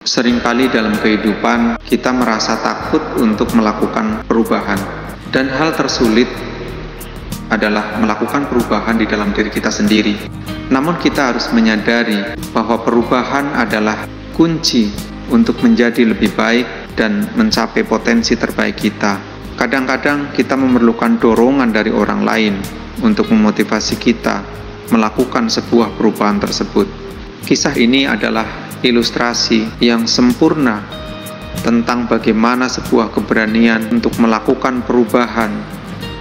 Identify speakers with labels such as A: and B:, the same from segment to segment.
A: Seringkali dalam kehidupan kita merasa takut untuk melakukan perubahan, dan hal tersulit adalah melakukan perubahan di dalam diri kita sendiri. Namun kita harus menyadari bahwa perubahan adalah kunci untuk menjadi lebih baik dan mencapai potensi terbaik kita. Kadang-kadang kita memerlukan dorongan dari orang lain untuk memotivasi kita melakukan sebuah perubahan tersebut. Kisah ini adalah ilustrasi yang sempurna tentang bagaimana sebuah keberanian untuk melakukan perubahan,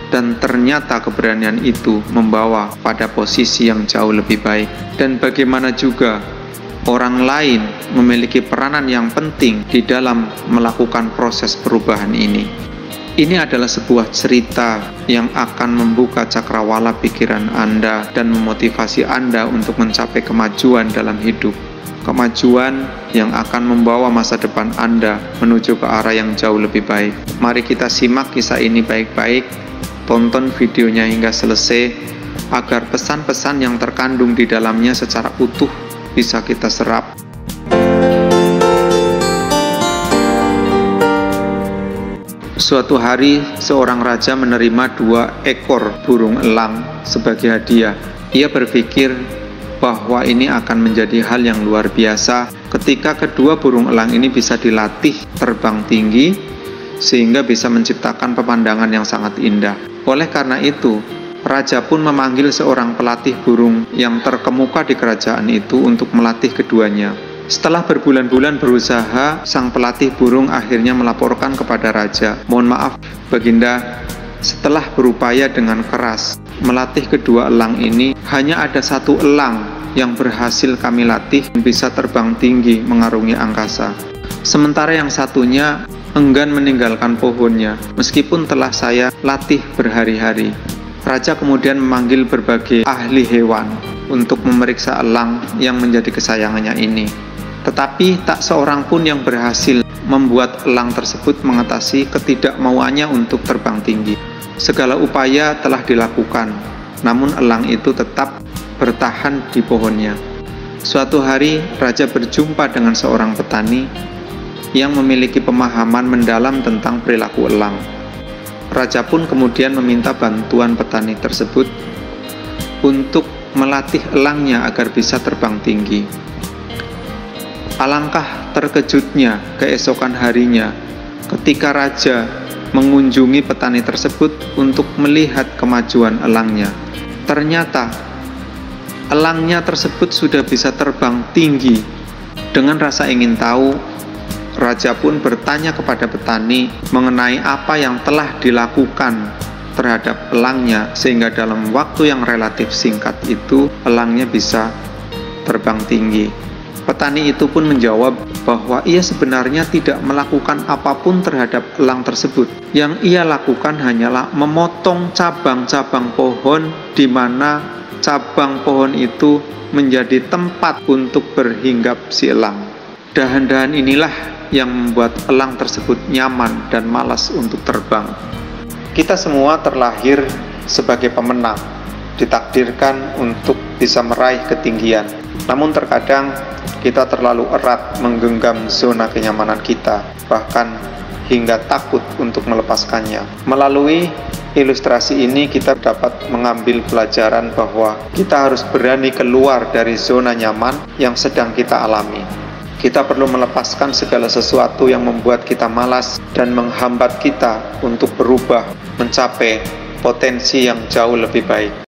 A: dan ternyata keberanian itu membawa pada posisi yang jauh lebih baik, dan bagaimana juga orang lain memiliki peranan yang penting di dalam melakukan proses perubahan ini. Ini adalah sebuah cerita yang akan membuka cakrawala pikiran Anda dan memotivasi Anda untuk mencapai kemajuan dalam hidup. Kemajuan yang akan membawa masa depan Anda menuju ke arah yang jauh lebih baik. Mari kita simak kisah ini baik-baik, tonton videonya hingga selesai, agar pesan-pesan yang terkandung di dalamnya secara utuh bisa kita serap. Suatu hari, seorang raja menerima 2 ekor burung elang sebagai hadiah. Ia berpikir bahwa ini akan menjadi hal yang luar biasa ketika kedua burung elang ini bisa dilatih terbang tinggi sehingga bisa menciptakan pemandangan yang sangat indah. Oleh karena itu, raja pun memanggil seorang pelatih burung yang terkemuka di kerajaan itu untuk melatih keduanya. Setelah berbulan-bulan berusaha, sang pelatih burung akhirnya melaporkan kepada raja, "Mohon maaf, Baginda, setelah berupaya dengan keras melatih kedua elang ini, hanya ada 1 elang yang berhasil kami latih bisa terbang tinggi mengarungi angkasa. Sementara yang satunya enggan meninggalkan pohonnya, meskipun telah saya latih berhari-hari." Raja kemudian memanggil berbagai ahli hewan untuk memeriksa elang yang menjadi kesayangannya ini. Tetapi tak seorang pun yang berhasil membuat elang tersebut mengatasi ketidakmauannya untuk terbang tinggi. Segala upaya telah dilakukan, namun elang itu tetap bertahan di pohonnya. Suatu hari, raja berjumpa dengan seorang petani yang memiliki pemahaman mendalam tentang perilaku elang. Raja pun kemudian meminta bantuan petani tersebut untuk melatih elangnya agar bisa terbang tinggi. Alangkah terkejutnya keesokan harinya ketika raja mengunjungi petani tersebut untuk melihat kemajuan elangnya. Ternyata elangnya tersebut sudah bisa terbang tinggi. Dengan rasa ingin tahu, raja pun bertanya kepada petani mengenai apa yang telah dilakukan terhadap elangnya sehingga dalam waktu yang relatif singkat itu elangnya bisa terbang tinggi. Petani itu pun menjawab bahwa ia sebenarnya tidak melakukan apapun terhadap elang tersebut. Yang ia lakukan hanyalah memotong cabang-cabang pohon di mana cabang pohon itu menjadi tempat untuk berhinggap si elang. Dahan-dahan inilah yang membuat elang tersebut nyaman dan malas untuk terbang. Kita semua terlahir sebagai pemenang, ditakdirkan untuk bisa meraih ketinggian. Namun terkadang kita terlalu erat menggenggam zona kenyamanan kita, bahkan hingga takut untuk melepaskannya. Melalui ilustrasi ini kita dapat mengambil pelajaran bahwa kita harus berani keluar dari zona nyaman yang sedang kita alami. Kita perlu melepaskan segala sesuatu yang membuat kita malas dan menghambat kita untuk berubah mencapai potensi yang jauh lebih baik.